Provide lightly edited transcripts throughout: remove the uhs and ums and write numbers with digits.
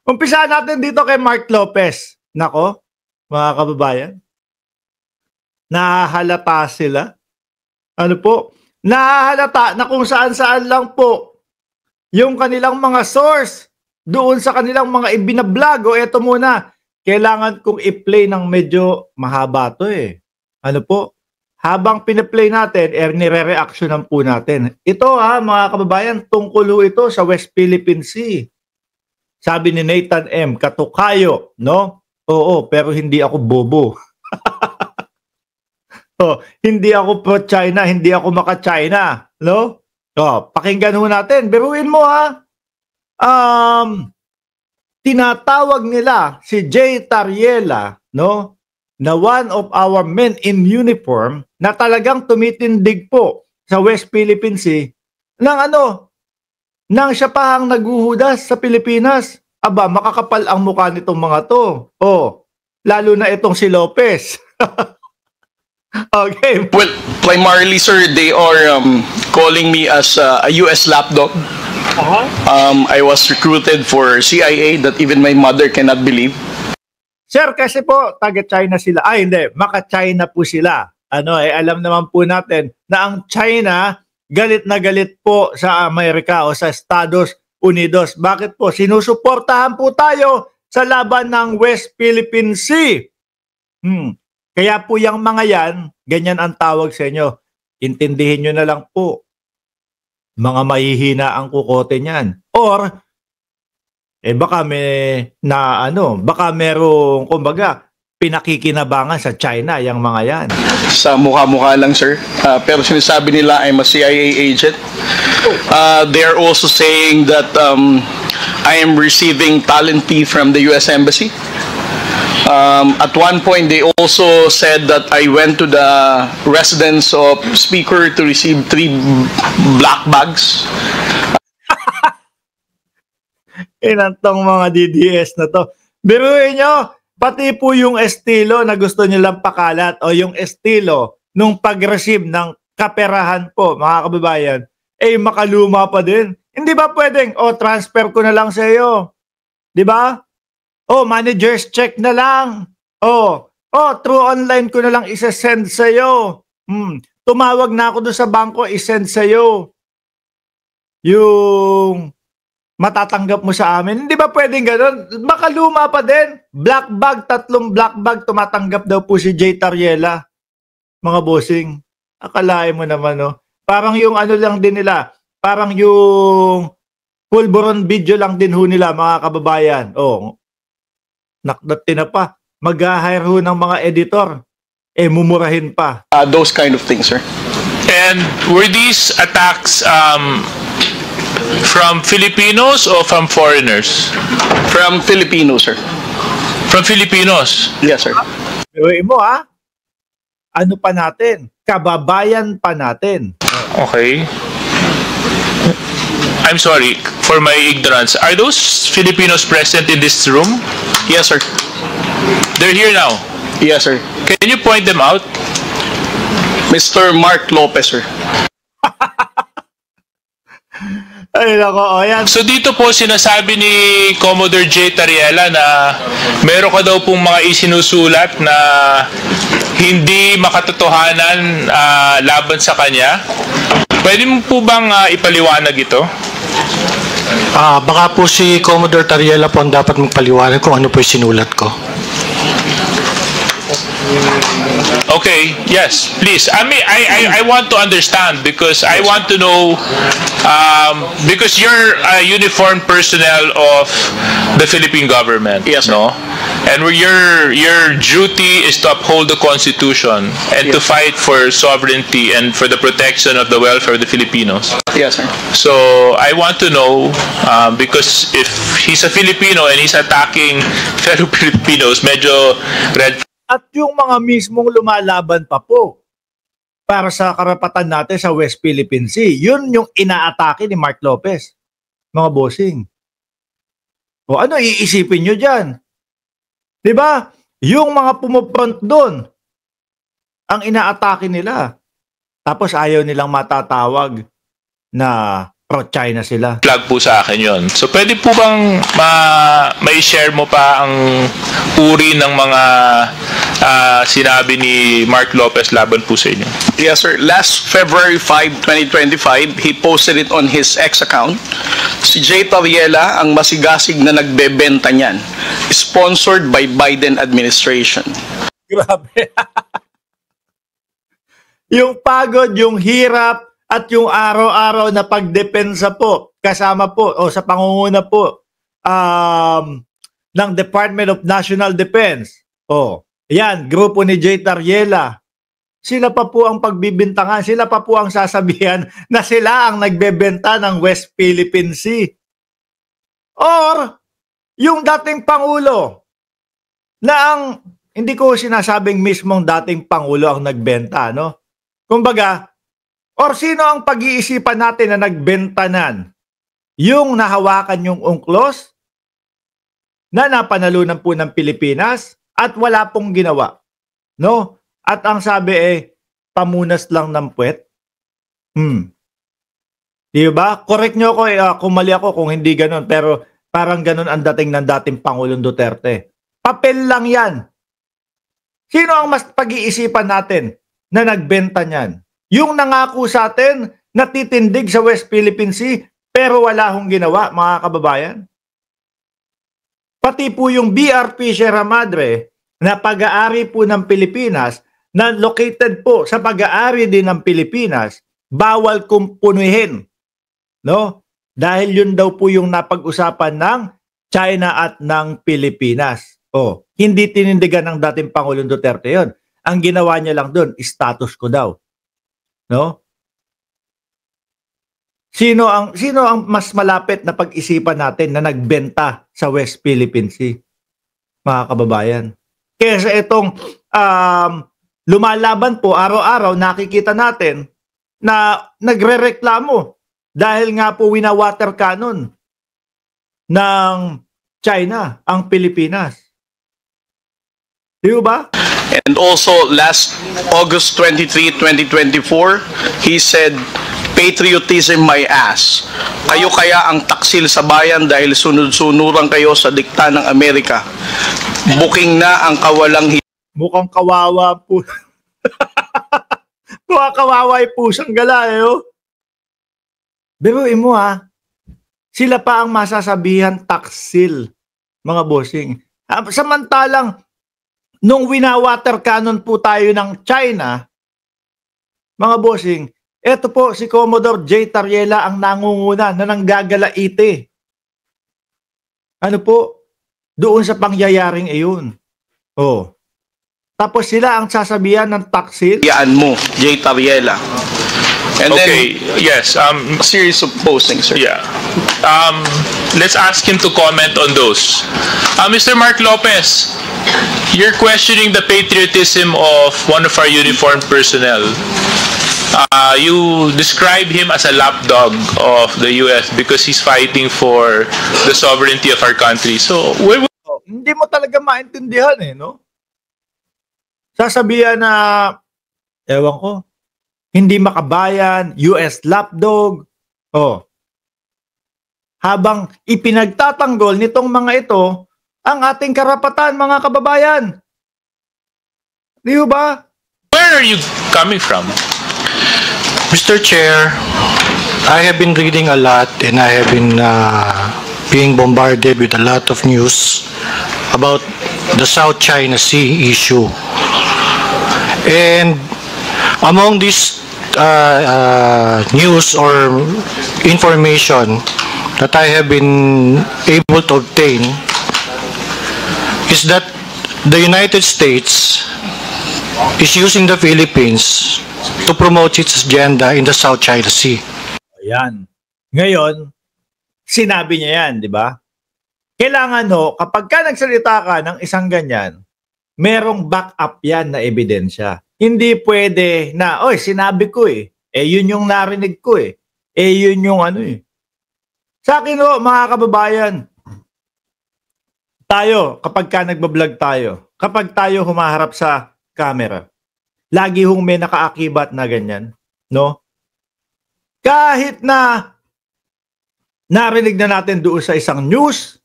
Umpisahan natin dito kay Mark Lopez. Nako, mga kababayan, nahahalata sila. Ano po? Nahahalata na kung saan-saan lang po yung kanilang mga source doon sa kanilang mga ibinablog. O eto muna, kailangan kong i-play ng medyo mahaba to eh. Ano po? Habang pina-play natin, nire-reactionan po natin. Ito mga kababayan, tungkol ito sa West Philippine Sea. Sabi ni Nathan M. Katukayo, no? Oo, pero hindi ako bobo. Hindi ako pro-China, hindi ako maka-China, no? Pakinggan ho natin. Biruin mo tinatawag nila si Jay Tariela, no? Na one of our men in uniform na talagang tumitindig po sa West Philippine Sea nang siya pa ang naguhudas sa Pilipinas. Aba, makakapal ang mukha nitong mga to. Lalo na itong si Lopez. Okay. Well, primarily, sir, they are calling me as a US lapdog. I was recruited for CIA that even my mother cannot believe. Sir, kasi po, taga-China sila. Ay, hindi. Maka-China po sila. Alam naman po natin na ang China, galit na galit po sa Amerika o sa Estados Unidos. Bakit po? Sinusuportahan po tayo sa laban ng West Philippine Sea. Kaya po yung mga yan, ganyan ang tawag sa inyo. Intindihin nyo na lang po. Mga mahihina ang kukote niyan. Or, baka baka merong, kumbaga, pinakikinabangan sa China, yung mga yan. Sa mukha-mukha lang, sir. Pero sinasabi nila I'm a CIA agent. They are also saying that I am receiving talent fee from the US Embassy. At one point, they also said that I went to the residence of Speaker to receive 3 black bags. Inantong mga DDS na to. Biruin nyo, pati po yung estilo na gusto nilang pakalat o yung estilo nung pag-receive ng kaperahan po, mga kababayan, makaluma pa din. Hindi ba pwedeng, transfer ko na lang sa iyo? Di ba? Manager's check na lang. Through online ko na lang isa-send sa iyo. Tumawag na ako doon sa bangko, i-send sa iyo. Yung matatanggap mo sa amin. Hindi ba pwedeng gano'n? Baka luma pa din. Black bag, 3 black bag, tumatanggap daw po si Jay Tariela. Mga bossing. Akalain mo naman, no? Parang yung lang din nila. Parang yung pulburon video lang din ho nila, mga kababayan. Nakdati na pa. Mag-hire ho ng mga editor. Mumurahin pa. Those kind of things, sir. And were these attacks from Filipinos or from foreigners? From Filipinos, sir. From Filipinos? Yes, sir. Biruin mo, ano pa natin? Kababayan pa natin. Okay. I'm sorry for my ignorance. Are those Filipinos present in this room? Yes, sir. They're here now? Yes, sir. Can you point them out? Mr. Mark Lopez, sir. Ay, nako, yan. So dito po sinasabi ni Commodore J. Tariela na meron ka daw pong mga isinusulat na hindi makatotohanan laban sa kanya. Pwede mo po bang ipaliwanag ito? Baka po si Commodore Tariela po ang dapat magpaliwanag kung ano po yung sinulat ko. Okay, yes, please. I want to understand because I want to know because you're a uniformed personnel of the Philippine government. Yes, no? And your duty is to uphold the Constitution and to fight for sovereignty and for the protection of the welfare of the Filipinos. Yes, sir. So I want to know because if he's a Filipino and he's attacking fellow Filipinos, medyo red. At yung mga mismong lumalaban pa po para sa karapatan natin sa West Philippine Sea, yun yung inaatake ni Mark Lopez, mga bossing. Ano iisipin nyo dyan? Diba? Yung mga pumupront doon, ang inaatake nila. Tapos ayaw nilang matatawag na pro-China sila. Plug po sa akin yon. So pwede po bang may share mo pa ang uri ng mga sinabi ni Mark Lopez laban po sa inyo? Yes, sir. Last February 5, 2025, he posted it on his X account. Si Jay Tariela ang masigasig na nagbebenta niyan. Sponsored by Biden administration. Grabe. Yung pagod, yung hirap, at yung araw-araw na pagdepensa po, kasama po, o sa pangunguna po, ng Department of National Defense. Yan, grupo ni Jay Tariela. Sila pa po ang pagbibintangan, sila pa po ang sasabihan na sila ang nagbebenta ng West Philippine Sea. Or, yung dating Pangulo, na hindi ko sinasabing mismong dating Pangulo ang nagbenta, no? Kumbaga, or sino ang pag-iisipan natin na nagbentanan? Yung nahawakan yung UNCLOS na napanalunan po ng Pilipinas at wala pong ginawa. No? At ang sabi pamunas lang ng puwet. Di ba? Correct nyo ako, kung mali ako kung hindi ganun. Pero parang ganun ang dating ng dating Pangulong Duterte. Papel lang yan. Sino ang mas pag-iisipan natin na nagbenta niyan? Yung nangako sa atin na titindig sa West Philippine Sea pero wala hong ginawa, mga kababayan. Pati po yung BRP Sierra Madre na pag-aari po ng Pilipinas na located po sa pag-aari din ng Pilipinas, bawal kumpunuhin. No? Dahil yun daw po yung napag-usapan ng China at ng Pilipinas. Hindi tinindigan ng dating Pangulong Duterte yun. Ang ginawa niya lang doon, status ko daw. No? Sino ang mas malapit na pag-isipan natin na nagbenta sa West Philippine Sea, mga kababayan? Kesa itong lumalaban po araw-araw, nakikita natin na nagrereklamo dahil nga po wina-water cannon ng China ang Pilipinas. Di ba? And also, last August 23, 2024, he said, patriotism my ass. Kayo kaya ang taksil sa bayan dahil sunod-sunuran kayo sa dikta ng Amerika. Booking na ang kawalang mukhang kawawa po. Mukhang kawawa yung pusang gala. Biruin mo sila pa ang masasabihan taksil, mga bossing. Samantalang, nung wina-water cannon po tayo ng China, mga bossing, eto po si Commodore J. Tariela ang nangunguna na nanggagalaite. Ano po? Doon sa pangyayaring iyon. Tapos sila ang sasabihan ng taksil. Yan mo, J. Tariela. And okay, yes. a series of postings, sir. Yeah. Let's ask him to comment on those. Mr. Mark Lopez, you're questioning the patriotism of one of our uniformed personnel. You describe him as a lapdog of the U.S. because he's fighting for the sovereignty of our country. So, hindi mo talaga maintindihan no? Sasabihan na, ewan ko, hindi makabayan, US lapdog. Habang ipinagtatanggol nitong mga ito ang ating karapatan, mga kababayan. Di ba? Where are you coming from? Mr. Chair, I have been reading a lot and I have been being bombarded with a lot of news about the South China Sea issue. And among these news or information that I have been able to obtain is that the United States is using the Philippines to promote its agenda in the South China Sea. Ayan. Ngayon, sinabi niya yan, di ba? Kailangan kapag ka nagsalita ka ng isang ganyan, merong backup yan na ebidensya. Hindi pwede na, sinabi ko yun yung narinig ko yun yung Sa akin mga kababayan, tayo, kapag ka nagbablog tayo, kapag tayo humaharap sa camera, lagi may nakaakibat na ganyan, no? Kahit na narinig na natin doon sa isang news,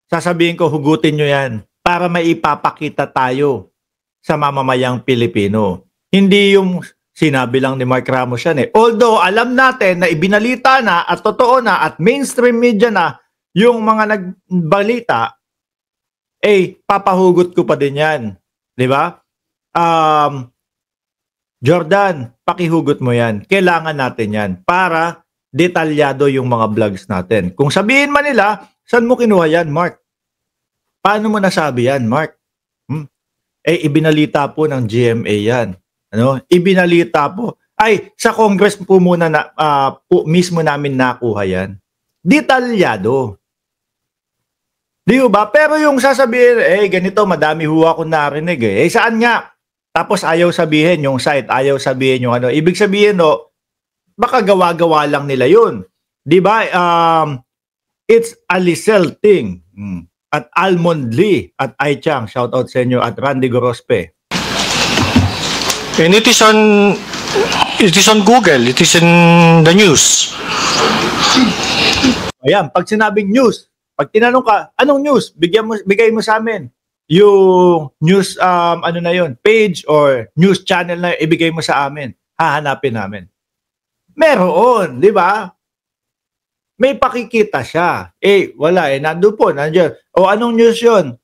sasabihin ko, hugutin nyo yan para maipapakita tayo sa mamamayang Pilipino. Hindi yung sinabi lang ni Mark Ramos yan eh. Although alam natin na ibinalita na at totoo na at mainstream media na yung mga nagbalita, papahugot ko pa din yan. Di ba? Jordan, pakihugot mo yan. Kailangan natin yan para detalyado yung mga vlogs natin. Kung sabihin man nila, saan mo kinuha yan, Mark? Paano mo nasabi yan, Mark? Ibinalita po ng GMA yan. Ano? Ibinalita po. Sa Congress po muna mismo namin nakuha yan. Detalyado. Di ba? Pero yung sasabihin, ganito, madami ho ako narinig eh. Saan nga? Tapos ayaw sabihin yung site, ayaw sabihin yung ano. Ibig sabihin, baka gawa-gawa lang nila yun. Di ba? It's a Lisel thing. At Almond Lee at Ai Chang, shout out sa inyo, at Randy Gorospe. And it is on Google, it is in the news. Ayan, pag sinabing news, pag tinanong ka, anong news? Bigay mo sa amin. Yung news, ano na yun, page or news channel na ibigay mo sa amin. Hahanapin namin. Meron, di ba? May pakikita siya. Wala nandun po, nandiyan. Anong news yun?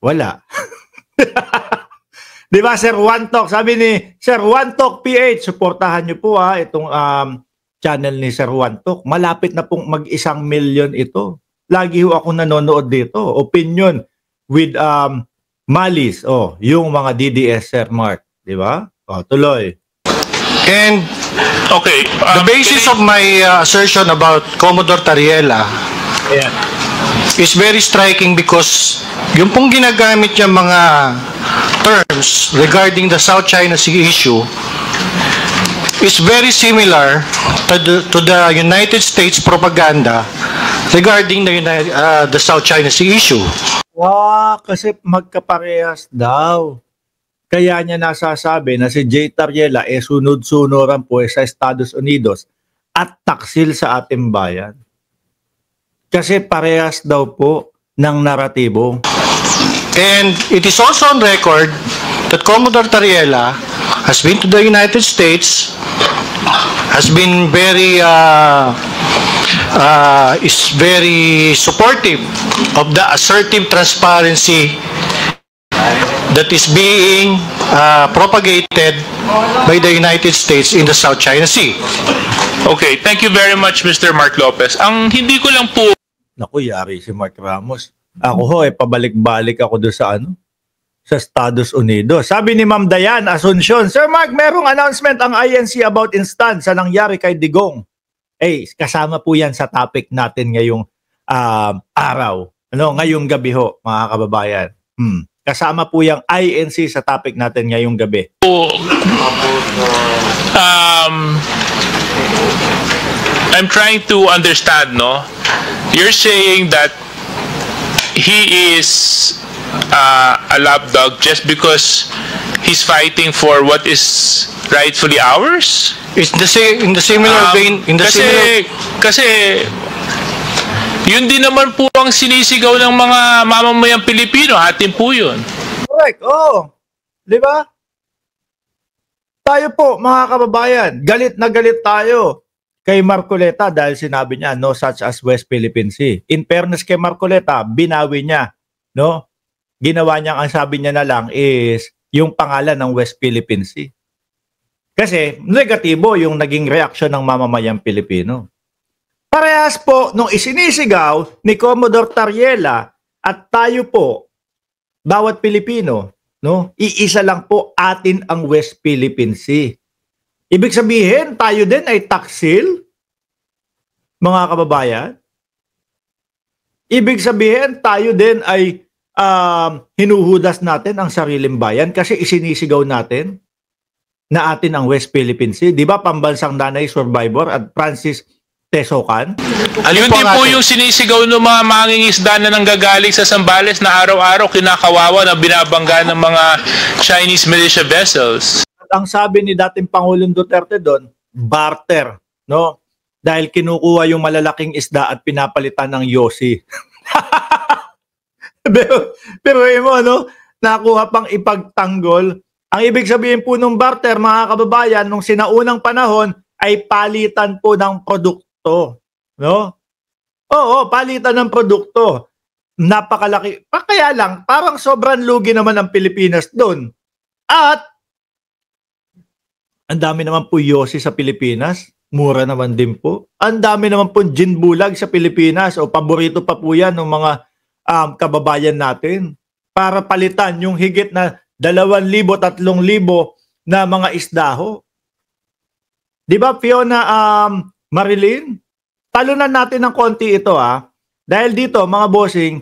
Wala. Di ba, Sir One Talk? Sabi ni Sir One Talk PH, suportahan niyo po itong channel ni Sir One Talk. Malapit na pong mag-1 million ito. Lagi ho ako nanonood dito. Opinion with malice. Yung mga DDS, Sir Mark. Di ba? Tuloy. And Okay. the basis of my assertion about Commodore Tariela is very striking because yung pong ginagamit niya mga terms regarding the South China Sea issue is very similar to the United States propaganda regarding the South China Sea issue. Kasi magkaparehas daw. Kaya niya nasasabi na si Jay Tariela sunod-sunuran po sa Estados Unidos at taksil sa ating bayan. Kasi parehas daw po ng naratibo. And it is also on record that Commodore Tariela has been to the United States, has been very supportive of the assertive transparency that is being propagated by the United States in the South China Sea. Okay, thank you very much, Mr. Mark Lopez. Ang hindi ko lang po Naku, yari si Mark Ramos. Ako pabalik-balik ako doon sa Estados Unidos. Sabi ni Ma'am Dayan Asuncion, Sir Mark, merong announcement ang INC about instance sa nangyari kay Digong. Kasama po yan sa topic natin ngayong araw. Ngayong gabi ho, mga kababayan. Kasama po yung INC sa topic natin ngayong gabi. I'm trying to understand, no? You're saying that he is a lapdog just because he's fighting for what is rightfully ours? It's in the similar vein, Kasi yun din naman po ang sinisigaw ng mga mamamayang Pilipino, atin po yun. Correct, di ba? Tayo po, mga kababayan, galit na galit tayo kay Marcoleta dahil sinabi niya no such as West Philippine Sea. In fairness kay Marcoleta, binawi niya, no? Ginawa niya, ang sabi niya na lang is yung pangalan ng West Philippine Sea. Kasi negatibo yung naging reaksyon ng mamamayang Pilipino. Parehas po nung isinisigaw ni Commodore Tariela at tayo po, bawat Pilipino, no? Iisa lang po atin ang West Philippine Sea. Ibig sabihin, tayo din ay taksil, mga kababayan. Ibig sabihin, tayo din ay hinuhudas natin ang sariling bayan kasi isinisigaw natin na atin ang West Philippine Sea. Di ba, pambansang nanay survivor at Francis Tesocan? Yun din po yung sinisigaw ng mga mangingisda na nanggagaling sa Zambales na araw-araw kinakawawa na binabangga ng mga Chinese militia vessels. Ang sabi ni dating Pangulong Duterte doon, barter, no? Dahil kinukuha yung malalaking isda at pinapalitan ng yosi. pero mo, ano, nakuha pang ipagtanggol. Ang ibig sabihin po ng barter, mga kababayan, nung sinaunang panahon, ay palitan po ng produkto. No? Oo, palitan ng produkto. Napakalaki. Kaya lang, parang sobrang lugi naman ang Pilipinas doon. At, ang dami naman po yosi sa Pilipinas. Mura naman din po. Ang dami naman po gin bulag sa Pilipinas. O paborito pa po yan ng mga kababayan natin. Para palitan yung higit na 2,000, 3,000 na mga isdaho. Di ba, Fiona, Marilyn? Talunan natin ng konti ito, Dahil dito, mga bossing,